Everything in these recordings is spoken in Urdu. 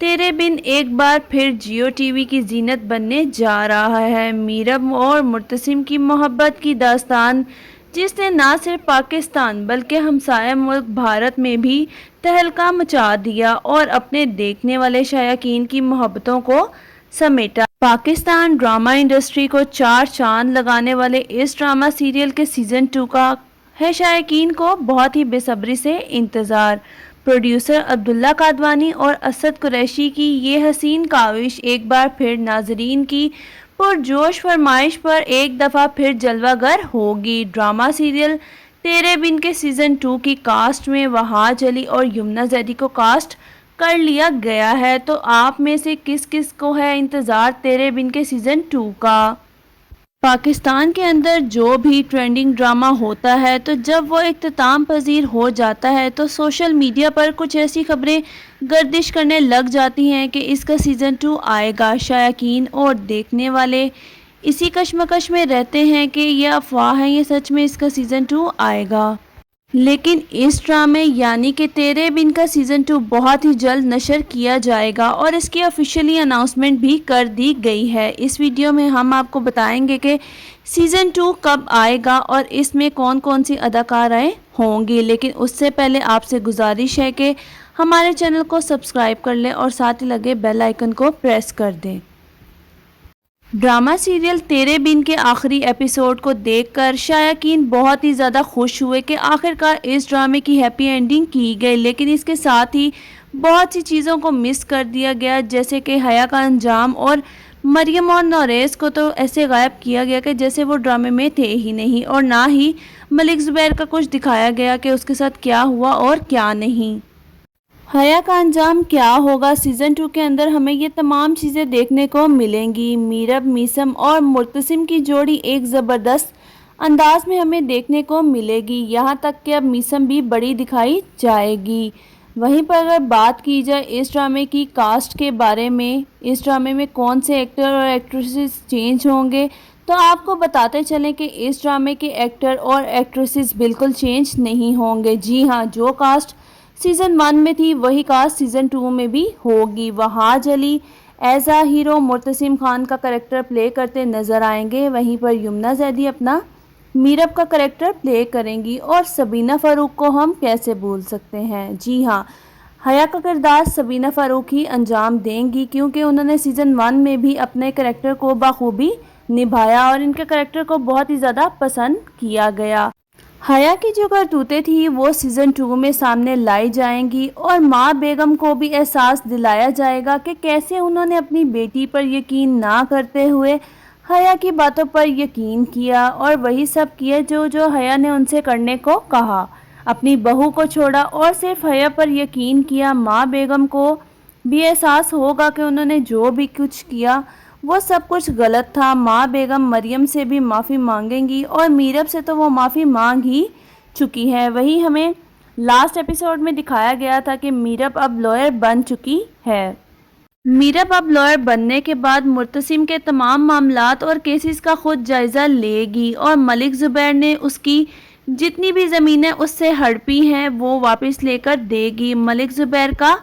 تیرے بن ایک بار پھر جیو ٹی وی کی زینت بننے جا رہا ہے۔ میرب اور مرتسم کی محبت کی داستان، جس نے نہ صرف پاکستان بلکہ ہمسایہ ملک بھارت میں بھی تہلکہ مچا دیا اور اپنے دیکھنے والے شائقین کی محبتوں کو سمیٹا۔ پاکستان ڈرامہ انڈسٹری کو چار چاند لگانے والے اس ڈرامہ سیریل کے سیزن 2 کا ہے شائقین کو بہت ہی بے صبری سے انتظار۔ پروڈیوسر عبداللہ قادوانی اور اسد قریشی کی یہ حسین کاوش ایک بار پھر ناظرین کی پرجوش فرمائش پر ایک دفعہ پھر جلوہ گر ہوگی۔ ڈرامہ سیریل تیرے بن کے سیزن 2 کی کاسٹ میں وہاج علی اور یمنا زیدی کو کاسٹ کر لیا گیا ہے، تو آپ میں سے کس کس کو ہے انتظار تیرے بن کے سیزن 2 کا؟ پاکستان کے اندر جو بھی ٹرینڈنگ ڈرامہ ہوتا ہے تو جب وہ اختتام پذیر ہو جاتا ہے تو سوشل میڈیا پر کچھ ایسی خبریں گردش کرنے لگ جاتی ہیں کہ اس کا سیزن 2 آئے گا۔ شائقین اور دیکھنے والے اسی کشمکش میں رہتے ہیں کہ یہ افواہ ہے یا سچ میں اس کا سیزن 2 آئے گا۔ لیکن اس ڈرامے یعنی کہ تیرے بن کا سیزن 2 بہت ہی جلد نشر کیا جائے گا اور اس کی آفیشیلی اناؤنسمنٹ بھی کر دی گئی ہے۔ اس ویڈیو میں ہم آپ کو بتائیں گے کہ سیزن 2 کب آئے گا اور اس میں کون کون سی اداکارائیں ہوں گی، لیکن اس سے پہلے آپ سے گزارش ہے کہ ہمارے چینل کو سبسکرائب کر لیں اور ساتھ ہی لگے بیل آئیکن کو پریس کر دیں۔ ڈرامہ سیریل تیرے بن کے آخری ایپیسوڈ کو دیکھ کر شائقین بہت ہی زیادہ خوش ہوئے کہ آخرکار اس ڈرامے کی ہیپی اینڈنگ کی گئی، لیکن اس کے ساتھ ہی بہت سی چیزوں کو مس کر دیا گیا، جیسے کہ حیا کا انجام اور مریم اور نوریز کو تو ایسے غائب کیا گیا کہ جیسے وہ ڈرامے میں تھے ہی نہیں، اور نہ ہی ملک زبیر کا کچھ دکھایا گیا کہ اس کے ساتھ کیا ہوا اور کیا نہیں۔ حیا کا انجام کیا ہوگا سیزن 2 کے اندر ہمیں یہ تمام چیزیں دیکھنے کو ملیں گی۔ میرب میثم اور مرتسم کی جوڑی ایک زبردست انداز میں ہمیں دیکھنے کو ملے گی، یہاں تک کہ اب میثم بھی بڑی دکھائی جائے گی۔ وہیں پر اگر بات کی جائے اس ڈرامے کی کاسٹ کے بارے میں، اس ڈرامے میں کون سے ایکٹر اور ایکٹریسز چینج ہوں گے، تو آپ کو بتاتے چلیں کہ اس ڈرامے کے ایکٹر اور ایکٹریسز بالکل چینج نہیں ہوں گے۔ جی ہاں، جو کاسٹ سیزن 1 میں تھی وہی کاسٹ سیزن 2 میں بھی ہوگی۔ وہاج علی ایز اے ہیرو مرتسم خان کا کریکٹر پلے کرتے نظر آئیں گے، وہیں پر یمنا زیدی اپنا میرب کا کریکٹر پلے کریں گی، اور سبینہ فاروق کو ہم کیسے بھول سکتے ہیں۔ جی ہاں، حیا کا کردار سبینہ فاروق ہی انجام دیں گی، کیونکہ انہوں نے سیزن 1 میں بھی اپنے کریکٹر کو بخوبی نبھایا اور ان کے کریکٹر کو بہت ہی زیادہ پسند کیا گیا۔ حیا کی جو کرتوتیں تھیں وہ سیزن 2 میں سامنے لائی جائیں گی، اور ماں بیگم کو بھی احساس دلایا جائے گا کہ کیسے انہوں نے اپنی بیٹی پر یقین نہ کرتے ہوئے حیا کی باتوں پر یقین کیا، اور وہی سب کیا جو حیا نے ان سے کرنے کو کہا۔ اپنی بہو کو چھوڑا اور صرف حیا پر یقین کیا۔ ماں بیگم کو بھی احساس ہوگا کہ انہوں نے جو بھی کچھ کیا وہ سب کچھ غلط تھا۔ ماں بیگم مریم سے بھی معافی مانگیں گی، اور میرب سے تو وہ معافی مانگ ہی چکی ہے۔ وہی ہمیں لاسٹ ایپیسوڈ میں دکھایا گیا تھا کہ میرب اب لائر بن چکی ہے۔ میرب اب لائر بننے کے بعد مرتسم کے تمام معاملات اور کیسز کا خود جائزہ لے گی، اور ملک زبیر نے اس کی جتنی بھی زمینیں اس سے ہڑپی ہیں وہ واپس لے کر دے گی۔ ملک زبیر کا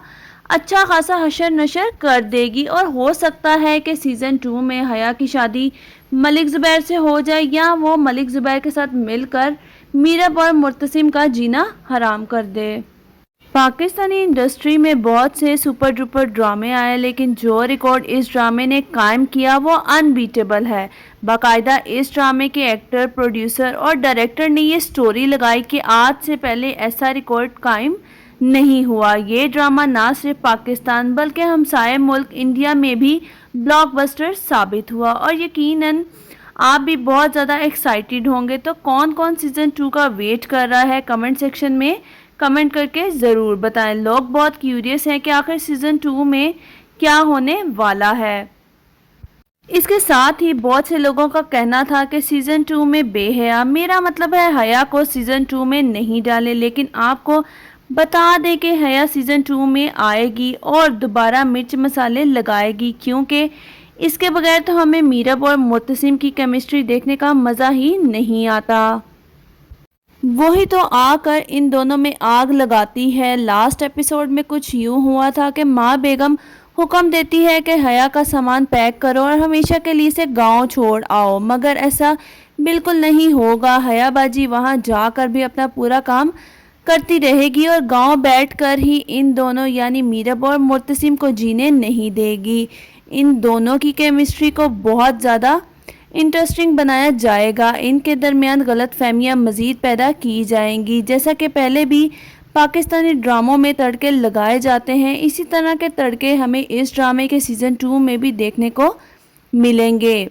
اچھا خاصا حشر نشر کر دے گی، اور ہو سکتا ہے کہ سیزن 2 میں حیا کی شادی ملک زبیر سے ہو جائے، یا وہ ملک زبیر کے ساتھ مل کر میرب اور مرتسم کا جینا حرام کر دے۔ پاکستانی انڈسٹری میں بہت سے سپر ڈوپر ڈرامے آئے، لیکن جو ریکارڈ اس ڈرامے نے قائم کیا وہ انبیٹیبل ہے۔ باقاعدہ اس ڈرامے کے ایکٹر، پروڈیوسر اور ڈائریکٹر نے یہ سٹوری لگائی کہ آج سے پہلے ایسا ریکارڈ قائم نہیں ہوا۔ یہ ڈرامہ نہ صرف پاکستان بلکہ ہمسائے ملک انڈیا میں بھی بلاک بسٹر ثابت ہوا، اور یقیناً آپ بھی بہت زیادہ ایکسائٹیڈ ہوں گے۔ تو کون کون سیزن 2 کا ویٹ کر رہا ہے کمنٹ سیکشن میں کمنٹ کر کے ضرور بتائیں۔ لوگ بہت کیوریس ہیں کہ آخر سیزن 2 میں کیا ہونے والا ہے۔ اس کے ساتھ ہی بہت سے لوگوں کا کہنا تھا کہ سیزن 2 میں بے حیا، میرا مطلب ہے حیا کو سیزن 2 میں نہیں ڈالے، لیکن آپ کو بتا دیں کہ حیا سیزن 2 میں آئے گی اور دوبارہ مرچ مسالے لگائے گی، کیونکہ اس کے بغیر تو ہمیں میرب اور مرتسم کی کیمسٹری دیکھنے کا مزہ ہی نہیں آتا۔ وہی تو آ کر ان دونوں میں آگ لگاتی ہے۔ لاسٹ ایپیسوڈ میں کچھ یوں ہوا تھا کہ ماں بیگم حکم دیتی ہے کہ حیا کا سامان پیک کرو اور ہمیشہ کے لیے اسے گاؤں چھوڑ آؤ، مگر ایسا بالکل نہیں ہوگا۔ حیا باجی وہاں جا کر بھی اپنا پورا کام کرتی رہے گی اور گاؤں بیٹھ کر ہی ان دونوں یعنی میرب اور مرتسم کو جینے نہیں دے گی۔ ان دونوں کی کیمسٹری کو بہت زیادہ انٹرسٹنگ بنایا جائے گا، ان کے درمیان غلط فہمیاں مزید پیدا کی جائیں گی۔ جیسا کہ پہلے بھی پاکستانی ڈراموں میں تڑکے لگائے جاتے ہیں، اسی طرح کے تڑکے ہمیں اس ڈرامے کے سیزن 2 میں بھی دیکھنے کو ملیں گے۔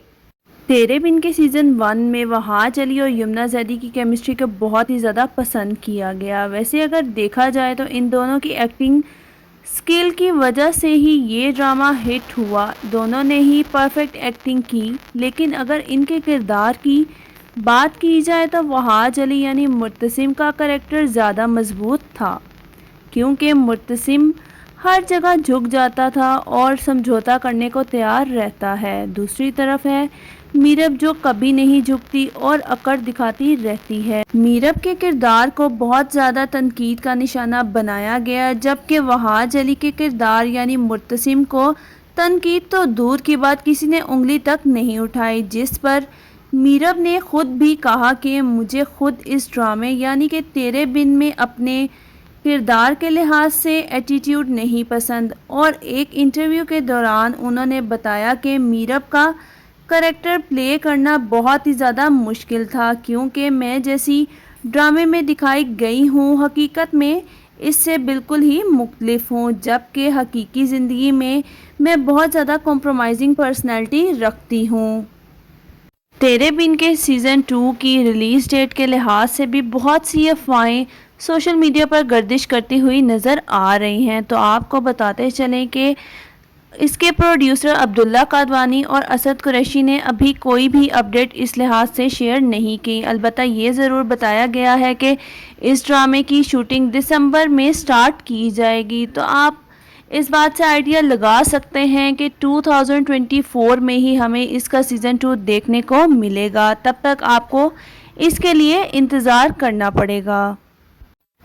تیرے بن کے سیزن 1 میں وہاج علی اور یمنا زیدی کی کیمسٹری کو بہت ہی زیادہ پسند کیا گیا۔ ویسے اگر دیکھا جائے تو ان دونوں کی ایکٹنگ سکل کی وجہ سے ہی یہ ڈرامہ ہٹ ہوا، دونوں نے ہی پرفیکٹ ایکٹنگ کی۔ لیکن اگر ان کے کردار کی بات کی جائے تو وہاج علی یعنی مرتسم کا کریکٹر زیادہ مضبوط تھا، کیونکہ مرتسم ہر جگہ جھک جاتا تھا اور سمجھوتا کرنے کو تیار رہتا ہے۔ دوسری طرف ہے میرب جو کبھی نہیں جھکتی اور اکڑ دکھاتی رہتی ہے۔ میرب کے کردار کو بہت زیادہ تنقید کا نشانہ بنایا گیا، جبکہ وہاج علی کے کردار یعنی مرتسم کو تنقید تو دور کی بات کسی نے انگلی تک نہیں اٹھائی، جس پر میرب نے خود بھی کہا کہ مجھے خود اس ڈرامے یعنی کہ تیرے بن میں اپنے کردار کے لحاظ سے ایٹیٹیوڈ نہیں پسند، اور ایک انٹرویو کے دوران انہوں نے بتایا کہ میرب کا کریکٹر پلے کرنا بہت ہی زیادہ مشکل تھا، کیونکہ میں جیسی ڈرامے میں دکھائی گئی ہوں حقیقت میں اس سے بالکل ہی مختلف ہوں، جبکہ حقیقی زندگی میں بہت زیادہ کمپرومائزنگ پرسنالٹی رکھتی ہوں۔ تیرے بن کے سیزن 2 کی ریلیز ڈیٹ کے لحاظ سے بھی بہت سی افواہیں سوشل میڈیا پر گردش کرتی ہوئی نظر آ رہی ہیں، تو آپ کو بتاتے چلیں کہ اس کے پروڈیوسر عبداللہ قادوانی اور اسد قریشی نے ابھی کوئی بھی اپڈیٹ اس لحاظ سے شیئر نہیں کی۔ البتہ یہ ضرور بتایا گیا ہے کہ اس ڈرامے کی شوٹنگ دسمبر میں سٹارٹ کی جائے گی، تو آپ اس بات سے آئیڈیا لگا سکتے ہیں کہ 2024 میں ہی ہمیں اس کا سیزن 2 دیکھنے کو ملے گا۔ تب تک آپ کو اس کے لیے انتظار کرنا پڑے گا۔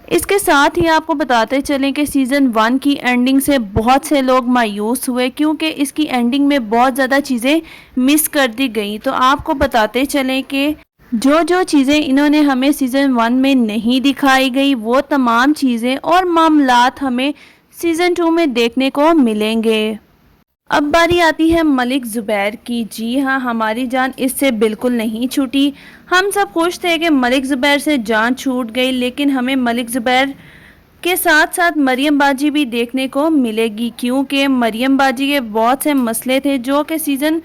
اس کے ساتھ ہی آپ کو بتاتے چلیں کہ سیزن 1 کی اینڈنگ سے بہت سے لوگ مایوس ہوئے، کیونکہ اس کی اینڈنگ میں بہت زیادہ چیزیں مس کر دی گئیں۔ تو آپ کو بتاتے چلیں کہ جو چیزیں انہوں نے ہمیں سیزن 1 میں نہیں دکھائی گئی، وہ تمام چیزیں اور معاملات ہمیں سیزن 2 میں دیکھنے کو ملیں گے۔ اب باری آتی ہے ملک زبیر کی۔ جی ہاں، ہماری جان اس سے بالکل نہیں چھوٹی۔ ہم سب خوش تھے کہ ملک زبیر سے جان چھوٹ گئی، لیکن ہمیں ملک زبیر کے ساتھ ساتھ مریم باجی بھی دیکھنے کو ملے گی، کیونکہ مریم باجی کے بہت سے مسئلے تھے جو کہ سیزن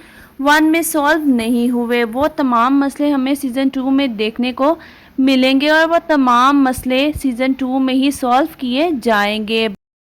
1 میں سالو نہیں ہوئے۔ وہ تمام مسئلے ہمیں سیزن 2 میں دیکھنے کو ملیں گے اور وہ تمام مسئلے سیزن 2 میں ہی سالو کیے جائیں گے۔